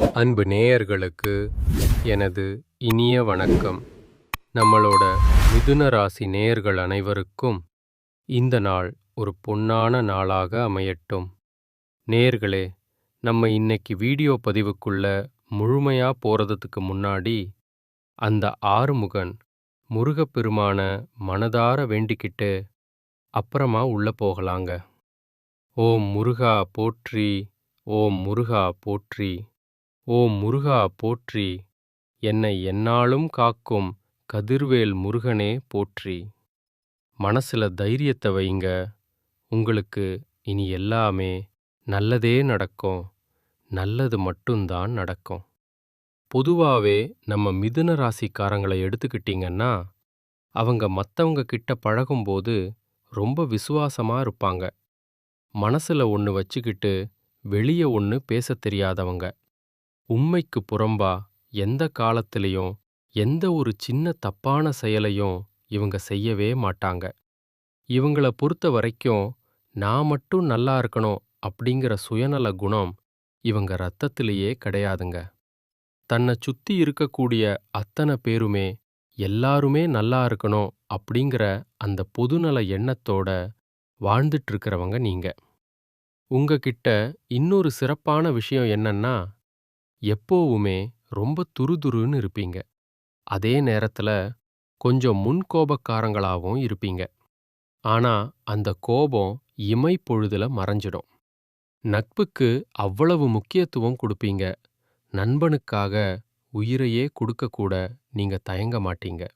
அன்பு நேயர்களுக்கு எனது இனிய வணக்கம். நம்மளோட மிதுன ராசி நேயர்கள் அனைவருக்கும் இந்த நாள் ஒரு பொன்னான நாளாக அமையட்டும். நேயர்களே, நம்ம இன்னைக்கு வீடியோ பதிவுக்குள்ள முழுமையா போறதுக்கு முன்னாடி அந்த ஆறுமுகன் முருகப்பெருமான மனதார வேண்டிக்கிட்டு அப்புறமா உள்ள போகலாங்க. ஓம் முருகா போற்றி, ஓம் முருகா போற்றி, ஓம் முருகா போற்றி, என்னை எந்நாளும் காக்கும் கதிர்வேல் முருகனே போற்றி. மனசுல தைரியத்தை வைங்க. உங்களுக்கு இனி எல்லாமே நல்லதே நடக்கும். நல்லது மட்டும்தான் நடக்கும். பொதுவாவே நம்ம மிதுன ராசிக்காரங்களை எடுத்துக்கிட்டீங்கன்னா, அவங்க மத்தவங்க கிட்ட பழகும்போது ரொம்ப விசுவாசமா இருப்பாங்க. மனசுல ஒண்ணு வச்சுக்கிட்டு வெளிய ஒண்ணு பேசத் தெரியாதவங்க. உண்மைக்கு புறம்பா எந்த காலத்திலையும் எந்த ஒரு சின்ன தப்பான செயலையும் இவங்க செய்யவே மாட்டாங்க. இவங்கள பொறுத்த வரைக்கும் நான் மட்டும் நல்லா இருக்கணும் அப்படிங்கிற சுயநல குணம் இவங்க ரத்தத்திலேயே கிடையாதுங்க. தன்னை சுத்தி இருக்கக்கூடிய அத்தனை பேருமே எல்லாருமே நல்லா இருக்கணும் அப்படிங்கிற அந்த பொதுநல எண்ணத்தோட வாழ்ந்துட்டு இருக்கிறவங்க நீங்க. உங்ககிட்ட இன்னொரு சிறப்பான விஷயம் என்னன்னா, எப்போவுமே ரொம்ப துருதுருன்னு இருப்பீங்க. அதே நேரத்துல கொஞ்சம் முன்கோபக்காரங்களாவும் இருப்பீங்க. ஆனா அந்த கோபம் இமைப்பொழுதுல மறைஞ்சிடும். நட்புக்கு அவ்வளவு முக்கியத்துவம் கொடுப்பீங்க. நண்பனுக்காக உயிரையே கொடுக்கக்கூட நீங்க தயங்க மாட்டீங்க.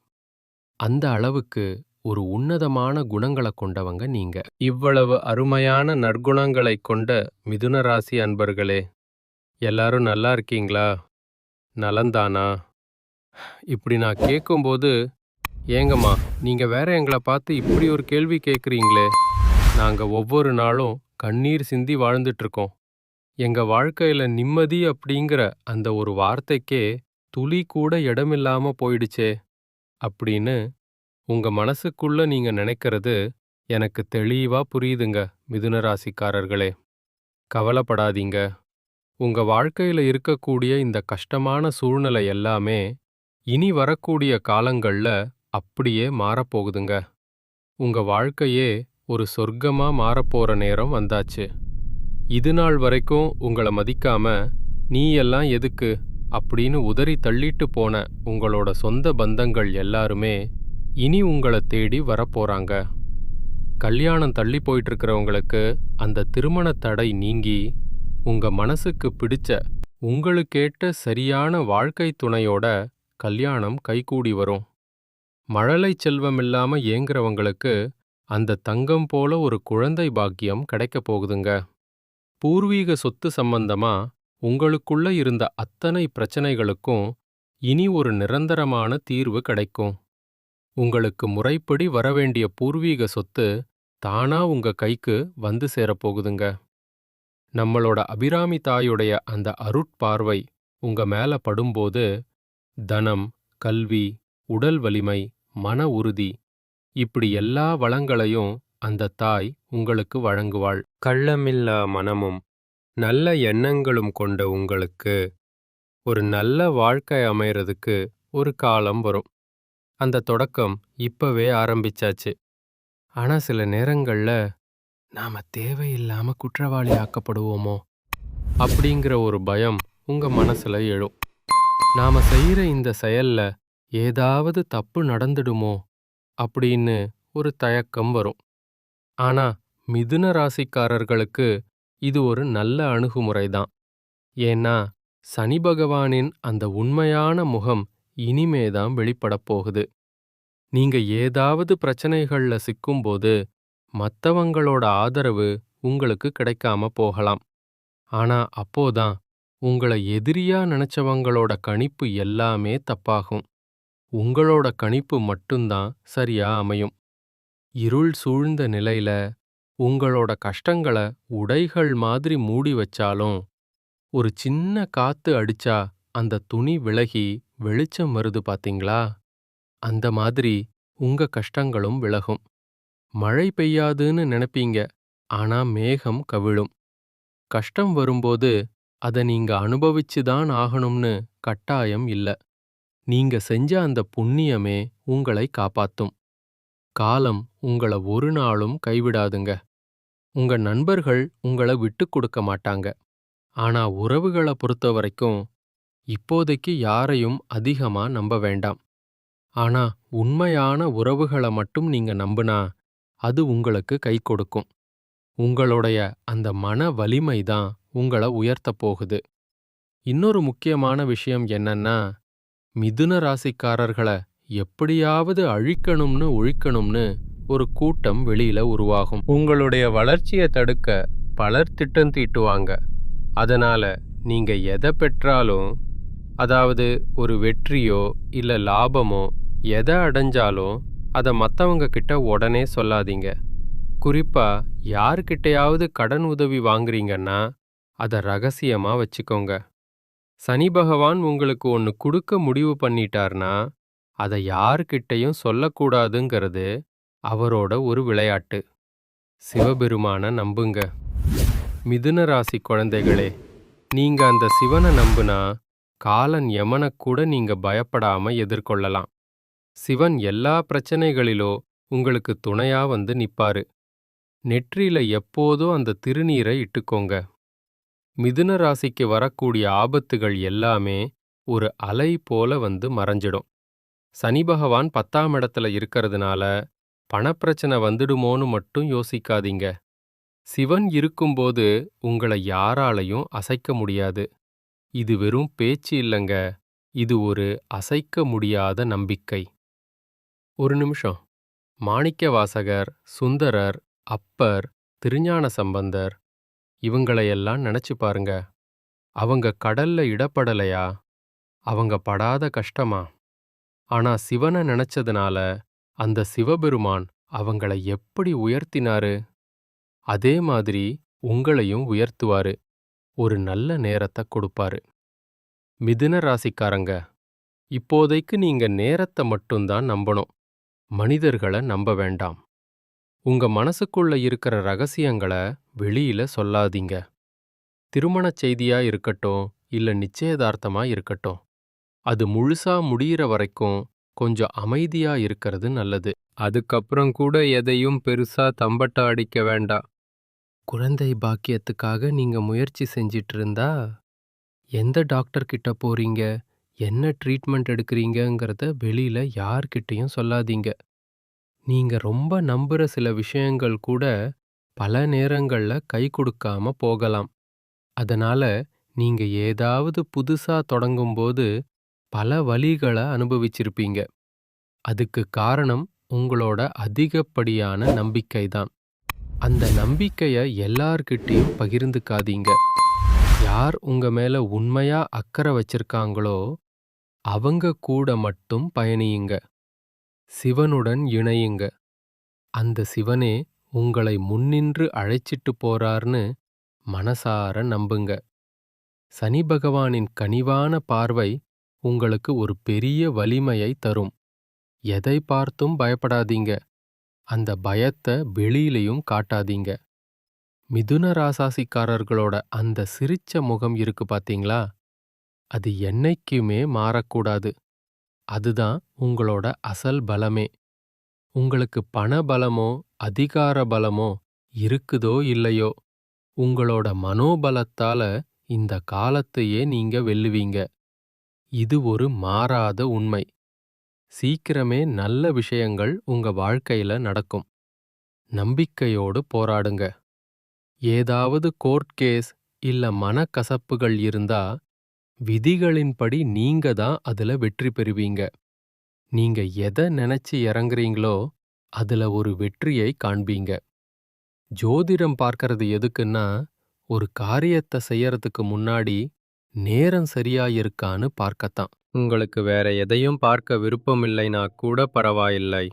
அந்த அளவுக்கு ஒரு உன்னதமான குணங்களை கொண்டவங்க நீங்க. இவ்வளவு அருமையான நற்குணங்களைக் கொண்ட மிதுன ராசி அன்பர்களே, எல்லாரும் நல்லா இருக்கீங்களா? நலந்தானா? இப்படி நான் கேட்கும்போது, ஏங்கம்மா நீங்க வேற எங்களை பார்த்து இப்படி ஒரு கேள்வி கேட்குறீங்களே? நாங்க ஒவ்வொரு நாளும் கண்ணீர் சிந்தி வாழ்ந்துட்டு இருக்கோம். எங்க வாழ்க்கையில நிம்மதி அப்படிங்கிற அந்த ஒரு வார்த்தைக்கே துளி கூட இடமில்லாம போயிடுச்சே அப்படின்னு உங்க மனசுக்குள்ள நீங்க நினைக்கிறது எனக்கு தெளிவா புரியுதுங்க. மிதுன ராசிக்காரர்களே, கவலைப்படாதீங்க. உங்க வாழ்க்கையில இருக்கக்கூடிய இந்த கஷ்டமான சூழ்நிலை எல்லாமே இனி வரக்கூடிய காலங்கள்ல அப்படியே மாறப்போகுதுங்க. உங்க வாழ்க்கையே ஒரு சொர்க்கமா மாறப்போற நேரம் வந்தாச்சு. இது நாள் வரைக்கும் உங்கள மதிக்காம நீ எல்லாம் எதுக்கு அப்படின்னு உதறி தள்ளிட்டு போன உங்களோட சொந்த பந்தங்கள் எல்லாருமே இனி உங்களை தேடி வரப்போறாங்க. கல்யாணம் தள்ளி போயிட்டு இருக்கிறவங்களுக்கு அந்த திருமண தடை நீங்கி உங்க மனசுக்கு பிடிச்ச உங்களுக்கேற்ற சரியான வாழ்க்கை துணையோட கல்யாணம் கைகூடி வரும். மழலை செல்வம் இல்லாம ஏங்குறவங்களுக்கு அந்த தங்கம் போல ஒரு குழந்தை பாக்கியம் கிடைக்கப் போகுதுங்க. பூர்வீக சொத்து சம்பந்தமா உங்களுக்குள்ள இருந்த அத்தனை பிரச்சனைகளுக்கும் இனி ஒரு நிரந்தரமான தீர்வு கிடைக்கும். உங்களுக்கு முறைப்படி வரவேண்டிய பூர்வீக சொத்து தானா உங்க கைக்கு வந்து சேரப்போகுதுங்க. நம்மளோட அபிராமி தாயுடைய அந்த அருட்பார்வை உங்க மேல படும்போது தனம், கல்வி, உடல் வலிமை, மன உறுதி இப்படி எல்லா வளங்களையும் அந்த தாய் உங்களுக்கு வழங்குவாள். கள்ளமில்லா மனமும் நல்ல எண்ணங்களும் கொண்ட உங்களுக்கு ஒரு நல்ல வாழ்க்கை அமையறதுக்கு ஒரு காலம் வரும். அந்த தொடக்கம் இப்பவே ஆரம்பிச்சாச்சு. ஆனா சில நேரங்கள்ல நாம தேவையில்லாம குற்றவாளி ஆக்கப்படுவோமோ அப்படிங்கிற ஒரு பயம் உங்க மனசுல எழும். நாம செய்யற இந்த செயல்ல ஏதாவது தப்பு நடந்துடுமோ அப்படின்னு ஒரு தயக்கம் வரும். ஆனா மிதுன ராசிக்காரர்களுக்கு இது ஒரு நல்ல அணுகுமுறைதான். ஏன்னா சனி பகவானின் அந்த உண்மையான முகம் இனிமேதான் வெளிப்படப் போகுது. நீங்க ஏதாவது பிரச்சனைகள்ல சிக்கும்போது மத்தவங்களோட ஆதரவு உங்களுக்கு கிடைக்காம போகலாம். ஆனா அப்போதான் உங்களை எதிரியா நினைச்சவங்களோட கணிப்பு எல்லாமே தப்பாகும். உங்களோட கணிப்பு மட்டும்தான் சரியா அமையும். இருள் சூழ்ந்த நிலையில உங்களோட கஷ்டங்களை உடைகள் மாதிரி மூடி வச்சாலும் ஒரு சின்ன காத்து அடிச்சா அந்த துணி விலகி வெளிச்சம் வருது பாத்தீங்களா? அந்த மாதிரி உங்க கஷ்டங்களும் விலகும். மழை பெய்யாதுன்னு நினைப்பீங்க, ஆனா மேகம் கவிழும். கஷ்டம் வரும்போது அத நீங்க அனுபவிச்சு தான் ஆகணும்னு கட்டாயம் இல்ல. நீங்க செஞ்ச அந்த புண்ணியமே உங்களை காப்பாத்தும். காலம் உங்கள ஒரு நாளும் கைவிடாதுங்க. உங்க நண்பர்கள் உங்கள விட்டுக் கொடுக்க மாட்டாங்க. ஆனா உறவுகள பொறுத்தவரைக்கும் இப்போதைக்கு யாரையும் அதிகமா நம்ப வேண்டாம். ஆனா உண்மையான உறவுகள மட்டும் நீங்க நம்புனா அது உங்களுக்கு கை கொடுக்கும். உங்களுடைய அந்த மன வலிமை தான் உங்கள உயர்த்தப் போகுது. இன்னொரு முக்கியமான விஷயம் என்னன்னா, மிதுன ராசிக்காரர்கள எப்படியாவது அழிக்கணும்னு ஒழிக்கணும்னு ஒரு கூட்டம் வெளியில உருவாகும். உங்களுடைய வளர்ச்சிய தடுக்க பலர் திட்டம் தீட்டுவாங்க. அதனால நீங்க எத பெற்றாலும், அதாவது ஒரு வெற்றியோ இல்ல லாபமோ எத அடைஞ்சாலும் அத மத்தவங்க கிட்ட உடனே சொல்லாதீங்க. குறிப்பா யார்கிட்டயாவது கடன் உதவி வாங்குறீங்கன்னா அத ரகசியமா வச்சுக்கோங்க. சனி பகவான் உங்களுக்கு ஒன்னு குடுக்க முடிவு பண்ணிட்டார்னா அத யார்கிட்டயும் சொல்லக்கூடாதுங்கிறது அவரோட ஒரு விளையாட்டு. சிவபெருமான நம்புங்க. மிதுன ராசி குழந்தைகளே, நீங்க அந்த சிவனை நம்புனா காலன் யமனக் கூட நீங்க பயப்படாம எதிர்கொள்ளலாம். சிவன் எல்லா பிரச்சனைகளிலோ உங்களுக்கு துணையா வந்து நிப்பாரு. நெற்றியில எப்போதும் அந்த திருநீரை இட்டுக்கோங்க. மிதுன ராசிக்கு வரக்கூடிய ஆபத்துகள் எல்லாமே ஒரு அலை போல வந்து மறைஞ்சிடும். சனி பகவான் 10ஆம் இடத்துல இருக்கிறதுனால பணப்பிரச்சனை வந்துடுமோன்னு மட்டும் யோசிக்காதீங்க. சிவன் இருக்கும்போது உங்களை யாராலையும் அசைக்க முடியாது. இது வெறும் பேச்சு இல்லங்க, இது ஒரு அசைக்க முடியாத நம்பிக்கை. ஒரு நிமிஷம். மாணிக்கவாசகர், சுந்தரர், அப்பர், திருஞான சம்பந்தர் இவங்களையெல்லாம் நினைச்சு பாருங்க. அவங்க கடல்ல இடப்படலையா? அவங்க படாத கஷ்டமா? ஆனா சிவனை நினைச்சதுனால அந்த சிவபெருமான் அவங்கள எப்படி உயர்த்தினாரு? அதே மாதிரி உங்களையும் உயர்த்துவாரு. ஒரு நல்ல நேரத்தை கொடுப்பாரு. மிதுன ராசிக்காரங்க, இப்போதைக்கு நீங்க நேரத்தை மட்டும்தான் நம்பணும். மனிதர்களை நம்ப வேண்டாம். உங்க மனசுக்குள்ள இருக்கிற ரகசியங்களை வெளியில சொல்லாதீங்க. திருமணச் செய்தியா இருக்கட்டும் இல்ல நிச்சயதார்த்தமா இருக்கட்டும், அது முழுசா முடியிற வரைக்கும் கொஞ்சம் அமைதியா இருக்கிறது நல்லது. அதுக்கப்புறம் கூட எதையும் பெருசா தம்பட்ட அடிக்க வேண்டாம். குழந்தை பாக்கியத்துக்காக நீங்க முயற்சி செஞ்சிட்டு இருந்தா எந்த டாக்டர் கிட்ட போறீங்க, என்ன ட்ரீட்மெண்ட் எடுக்கிறீங்கங்கிறத வெளியில யார்கிட்டயும் சொல்லாதீங்க. நீங்க ரொம்ப நம்புற சில விஷயங்கள் கூட பல நேரங்கள்ல கை கொடுக்காம போகலாம். அதனால நீங்க ஏதாவது புதுசா தொடங்கும்போது பல வலிகள அனுபவிச்சிருப்பீங்க. அதுக்கு காரணம் உங்களோட அதிகப்படியான நம்பிக்கை தான். அந்த நம்பிக்கைய எல்லார்கிட்டயும் பகிர்ந்துக்காதீங்க. யார் உங்க மேல உண்மையா அக்கறை வச்சிருக்காங்களோ அவங்க கூட மட்டும் பயணியுங்க. சிவனுடன் இணையுங்க. அந்த சிவனே உங்களை முன்னின்று அழைச்சிட்டு போறார்னு மனசார நம்புங்க. சனி பகவானின் கனிவான பார்வை உங்களுக்கு ஒரு பெரிய வலிமையை தரும். எதை பார்த்தும் பயப்படாதீங்க. அந்த பயத்தை வெளியிலையும் காட்டாதீங்க. மிதுன ராசாசிக்காரர்களோட அந்த சிரிச்ச முகம் இருக்கு பாத்தீங்களா? அது என்னைக்குமே மாறக்கூடாது. அதுதான் உங்களோட அசல் பலமே. உங்களுக்கு பண பலமோ அதிகார பலமோ இருக்குதோ இல்லையோ, உங்களோட மனோபலத்தால இந்த காலத்தையே நீங்க வெல்லுவீங்க. இது ஒரு மாறாத உண்மை. சீக்கிரமே நல்ல விஷயங்கள் உங்க வாழ்க்கையில நடக்கும். நம்பிக்கையோடு போராடுங்க. ஏதாவது கோர்ட் கேஸ் இல்ல மனக்கசப்புகள் இருந்தா விதிகளின்படி நீங்க தான் அதுல வெற்றி பெறுவீங்க. நீங்க எதை நினைச்சு இறங்குறீங்களோ அதுல ஒரு வெற்றியை காண்பீங்க. ஜோதிடம் பார்க்கறது எதுக்குன்னா, ஒரு காரியத்தை செய்யறதுக்கு முன்னாடி நேரம் சரியா இருக்கான்னு பார்க்கத்தான். உங்களுக்கு வேற எதையும் பார்க்க விருப்பமில்லைனா கூட பரவாயில்லை.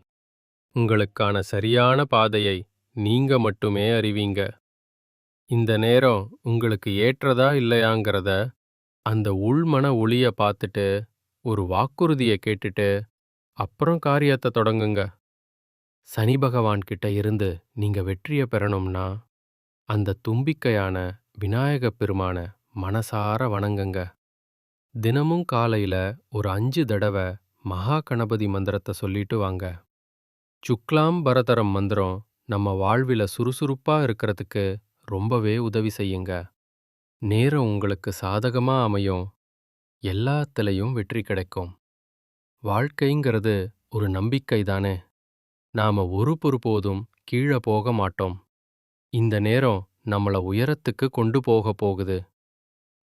உங்களுக்கான சரியான பாதையை நீங்க மட்டுமே அறிவீங்க. இந்த நேரம் உங்களுக்கு ஏற்றதா இல்லையாங்கிறத அந்த உள்மன ஒளிய பார்த்துட்டு, ஒரு வாக்குறுதிய கேட்டுட்டு, அப்புறம் காரியத்தை தொடங்குங்க. சனி பகவான் கிட்ட இருந்து நீங்க வெற்றிய பெறணும்னா, அந்த தும்பிக்கையான விநாயகப் பெருமான மனசார வணங்குங்க. தினமும் காலையில ஒரு 5 தடவை மகா கணபதி மந்திரத்தை சொல்லிட்டு வாங்க. சுக்லாம் பரதரம் மந்திரம் நம்ம வாழ்வில சுறுசுறுப்பா இருக்கிறதுக்கு ரொம்பவே உதவி செய்யுங்க. நேரம் உங்களுக்கு சாதகமா அமையும். எல்லாத்துலயும் வெற்றி கிடைக்கும். வாழ்க்கைங்கிறது ஒரு நம்பிக்கை தானே. நாம ஒருபொருபோதும் கீழ போக மாட்டோம். இந்த நேரம் நம்மள உயரத்துக்கு கொண்டு போக போகுது.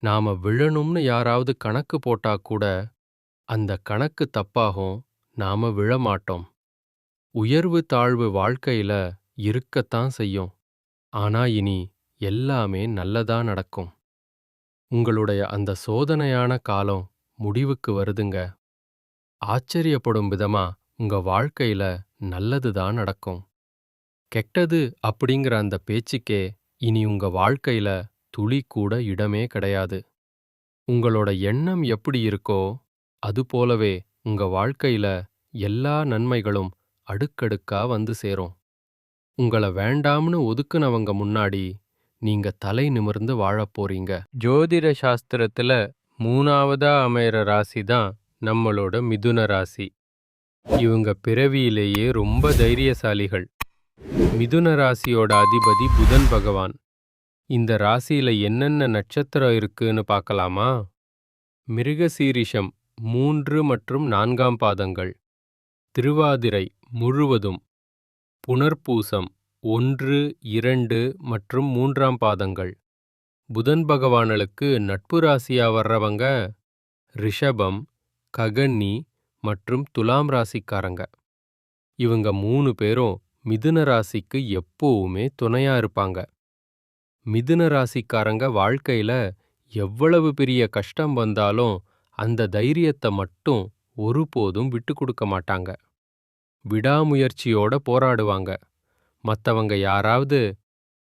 நாம விழணும்னு யாராவது கணக்கு போட்டா கூட அந்த கணக்கு தப்பாகும். நாம விழமாட்டோம். உயர்வு தாழ்வு வாழ்க்கையில இருக்கத்தான் செய்யும். ஆனா இனி எல்லாமே நல்லதா நடக்கும். உங்களுடைய அந்த சோதனையான காலம் முடிவுக்கு வருதுங்க. ஆச்சரியப்படும் விதமா உங்க வாழ்க்கையில நல்லதுதான் நடக்கும். கெட்டது அப்படிங்கிற அந்த பேச்சுக்கே இனி உங்க வாழ்க்கையில துளி கூட இடமே கிடையாது. உங்களோட எண்ணம் எப்படி இருக்கோ அது போலவே உங்க வாழ்க்கையில எல்லா நன்மைகளும் அடுக்கடுக்கா வந்து சேரும். உங்கள வேண்டாம்னு ஒதுக்குனவங்க முன்னாடி நீங்க தலை நிமிர்ந்து வாழப் போறீங்க. ஜோதிட சாஸ்திரத்துல 3ஆவதா அமையற ராசி தான் நம்மளோட மிதுன ராசி. இவங்க பிறவியிலேயே ரொம்ப தைரியசாலிகள். மிதுன ராசியோட அதிபதி புதன் பகவான். இந்த ராசியில என்னென்ன நட்சத்திரம் இருக்குன்னு பார்க்கலாமா? மிருகசீரிஷம் 3 மற்றும் 4ஆம் பாதங்கள், திருவாதிரை முழுவதும், புனர்பூசம் 1, 2 மற்றும் 3ஆம் பாதங்கள். புதன் பகவானுக்கு நட்பு ராசியா வர்றவங்க ரிஷபம், ககன்னி மற்றும் துலாம் ராசிக்காரங்க. இவங்க 3 பேரும் மிதுன ராசிக்கு எப்பவுமே துணையா இருப்பாங்க. மிதுன ராசிக்காரங்க வாழ்க்கையில எவ்வளவு பெரிய கஷ்டம் வந்தாலும் அந்த தைரியத்தை மட்டும் ஒருபோதும் விட்டு கொடுக்க மாட்டாங்க. விடாமுயற்சியோட போராடுவாங்க. மத்தவங்க யாராவது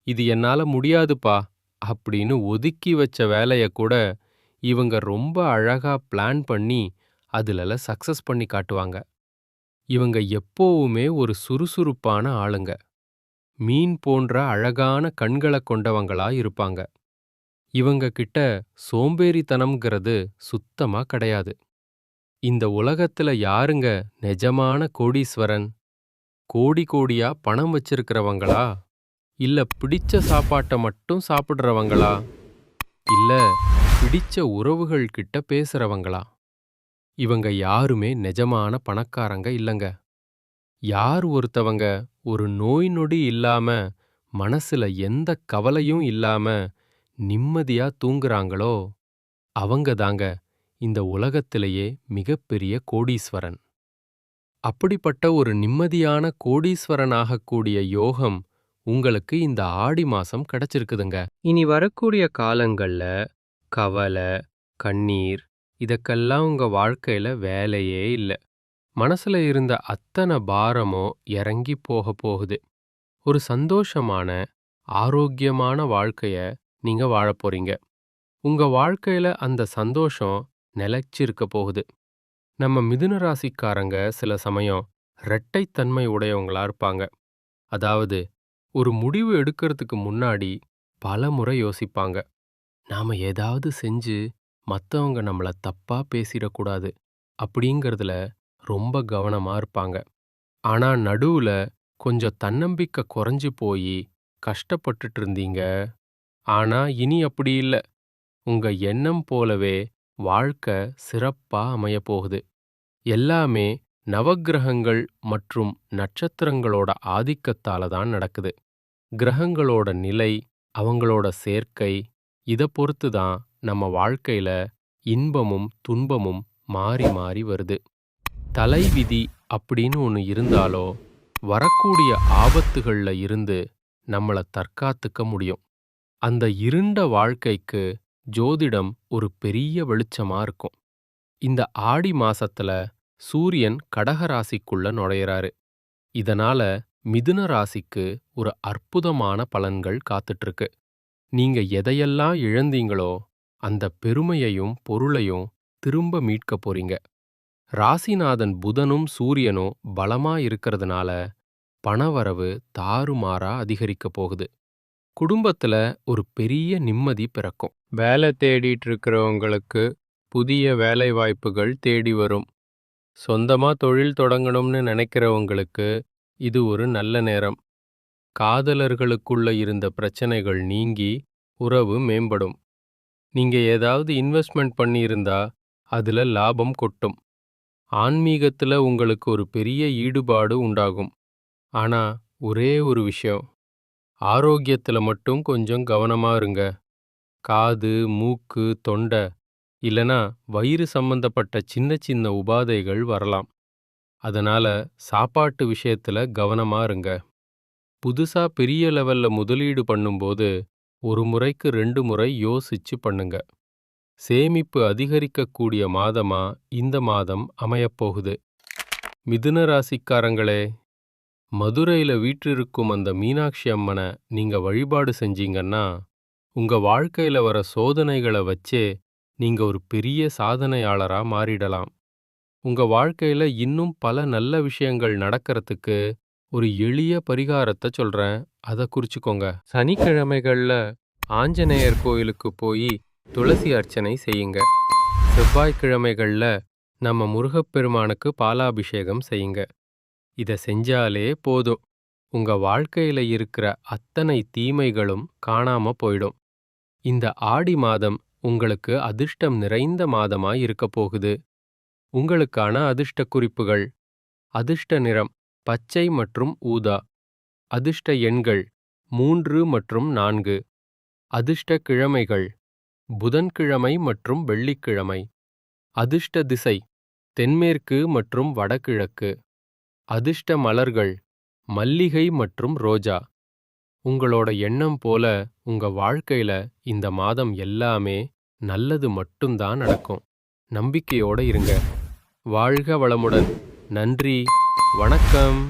இது என்னால முடியாதுப்பா அப்படின்னு ஒதுக்கி வச்ச வேலைய கூட இவங்க ரொம்ப அழகா பிளான் பண்ணி அதுல சக்சஸ் பண்ணி காட்டுவாங்க. இவங்க எப்பவுமே ஒரு சுறுசுறுப்பான ஆளுங்க. மீன் போன்ற அழகான கண்களை கொண்டவங்களா இருப்பாங்க. இவங்க கிட்ட சோம்பேறித்தனம்ங்கிறது சுத்தமா கிடையாது. இந்த உலகத்துல யாருங்க நிஜமான கோடீஸ்வரன்? கோடி கோடியா பணம் வச்சிருக்கிறவங்களா? இல்ல பிடிச்ச சாப்பாட்டை மட்டும் சாப்பிடுறவங்களா? இல்ல பிடிச்ச உறவுகள் கிட்ட பேசுறவங்களா? இவங்க யாருமே நிஜமான பணக்காரங்க இல்லங்க. யார் ஒருத்தவங்க ஒரு நோய் நொடி இல்லாம மனசுல எந்த கவலையும் இல்லாம நிம்மதியா தூங்குறாங்களோ அவங்க தாங்க இந்த உலகத்திலேயே மிகப்பெரிய கோடீஸ்வரன். அப்படிப்பட்ட ஒரு நிம்மதியான கோடீஸ்வரனாகக்கூடிய யோகம் உங்களுக்கு இந்த ஆடி மாசம் கிடைச்சிருக்குதுங்க. இனி வரக்கூடிய காலங்கள்ல கவலை, கண்ணீர் இதற்கெல்லாம் உங்க வாழ்க்கையில வேலையே இல்ல. மனசுல இருந்த அத்தனை பாரமோ இறங்கி போக போகுது. ஒரு சந்தோஷமான, ஆரோக்கியமான வாழ்க்கைய நீங்க வாழப் போறீங்க. உங்க வாழ்க்கையில அந்த சந்தோஷம் நிலைச்சிருக்க போகுது. நம்ம மிதுன ராசிக்காரங்க சில சமயம் இரட்டைத்தன்மை உடையவங்களா இருப்பாங்க. அதாவது ஒரு முடிவு எடுக்கிறதுக்கு முன்னாடி பல முறை யோசிப்பாங்க. நாம ஏதாவது செஞ்சு மத்தவங்க நம்மள தப்பா பேசிடக்கூடாது அப்படிங்கிறதுல ரொம்ப கவனமா இருப்பாங்க. ஆனா நடுவுல கொஞ்சம் தன்னம்பிக்கை குறைஞ்சு போய் கஷ்டப்பட்டுட்டு இருந்தீங்க. ஆனா இனி அப்படி இல்ல. உங்க எண்ணம் போலவே வாழ்க்கை சிறப்பா அமையப் போகுது. எல்லாமே நவக்கிரகங்கள் மற்றும் நட்சத்திரங்களோட ஆதிக்கத்தால தான் நடக்குது. கிரகங்களோட நிலை, அவங்களோட சேர்க்கை இத பொறுத்து தான் நம்ம வாழ்க்கையில இன்பமும் துன்பமும் மாறி மாறி வருது. தலைவிதி அப்படின்னு ஒன்னு இருந்தாலோ வரக்கூடிய ஆபத்துகள்ல இருந்து நம்மள தற்காத்துக்க முடியும். அந்த இருண்ட வாழ்க்கைக்கு ஜோதிடம் ஒரு பெரிய வெளிச்சமா இருக்கும். இந்த ஆடி மாசத்துல சூரியன் கடக ராசிக்குள்ள நுழையறாரு. இதனால மிதுன ராசிக்கு ஒரு அற்புதமான பலன்கள் காத்துட்டு இருக்கு. நீங்க எதையெல்லாம் இழந்தீங்களோ அந்த பெருமையையும் பொருளையும் திரும்ப மீட்க போறீங்க. ராசிநாதன் புதனும் சூரியனும் பலமா இருக்கிறதுனால பணவரவு தாறுமாறா அதிகரிக்க போகுது. குடும்பத்துல ஒரு பெரிய நிம்மதி பிறக்கும். வேலை தேடிட்டு இருக்கிறவங்களுக்கு புதிய வேலை வாய்ப்புகள் தேடி வரும். சொந்தமா தொழில் தொடங்கணும்னு நினைக்கிறவங்களுக்கு இது ஒரு நல்ல நேரம். காதலர்களுக்குள்ள இருந்த பிரச்சனைகள் நீங்கி உறவு மேம்படும். நீங்க ஏதாவது இன்வெஸ்ட்மெண்ட் பண்ணியிருந்தா அதுல லாபம் கொட்டும். ஆன்மீகத்துல உங்களுக்கு ஒரு பெரிய ஈடுபாடு உண்டாகும். ஆனா ஒரே ஒரு விஷயம், ஆரோக்கியத்துல மட்டும் கொஞ்சம் கவனமா இருங்க. காது, மூக்கு, தொண்டை இல்லனா வயிறு சம்பந்தப்பட்ட சின்ன சின்ன உபாதைகள் வரலாம். அதனால சாப்பாட்டு விஷயத்துல கவனமா இருங்க. புதுசா பெரிய லெவல்ல முதலீடு பண்ணும்போது ஒரு முறைக்கு 2 முறை யோசிச்சு பண்ணுங்க. சேமிப்பு அதிகரிக்கக்கூடிய மாதமா இந்த மாதம் அமையப்போகுது. மிதுன ராசிக்காரங்களே, மதுரையில வீற்றிருக்கும் அந்த மீனாட்சி அம்மனை நீங்க வழிபாடு செஞ்சீங்கன்னா, உங்க வாழ்க்கையில வர சோதனைகளை வச்சே நீங்க ஒரு பெரிய சாதனையாளரா மாறிடலாம். உங்க வாழ்க்கையில இன்னும் பல நல்ல விஷயங்கள் நடக்கறதுக்கு ஒரு எளிய பரிகாரத்தை சொல்றேன். அதை குறிச்சுக்கோங்க. சனிக்கிழமைகள்ல ஆஞ்சநேயர் கோயிலுக்கு போய் துளசி அர்ச்சனை செய்யுங்க. செவ்வாய்க்கிழமைகள்ல நம்ம முருகப்பெருமானுக்கு பாலாபிஷேகம் செய்யுங்க. இதை செஞ்சாலே போதும், உங்க வாழ்க்கையில இருக்கிற அத்தனை தீமைகளும் காணாம போயிடும். இந்த ஆடி மாதம் உங்களுக்கு அதிர்ஷ்டம் நிறைந்த மாதமாய் இருக்க போகுது. உங்களுக்கான அதிர்ஷ்ட குறிப்புகள்: அதிர்ஷ்ட நிறம் பச்சை மற்றும் ஊதா. அதிர்ஷ்ட எண்கள் 3 மற்றும் 4. அதிர்ஷ்ட கிழமைகள் புதன்கிழமை மற்றும் வெள்ளிக்கிழமை. அதிர்ஷ்ட திசை தென்மேற்கு மற்றும் வடகிழக்கு. அதிர்ஷ்ட மலர்கள் மல்லிகை மற்றும் ரோஜா. உங்களோட எண்ணம் போல உங்க வாழ்க்கையில இந்த மாதம் எல்லாமே நல்லது மட்டும்தான் நடக்கும். நம்பிக்கையோட இருங்க. வாழ்க வளமுடன். நன்றி. வணக்கம்.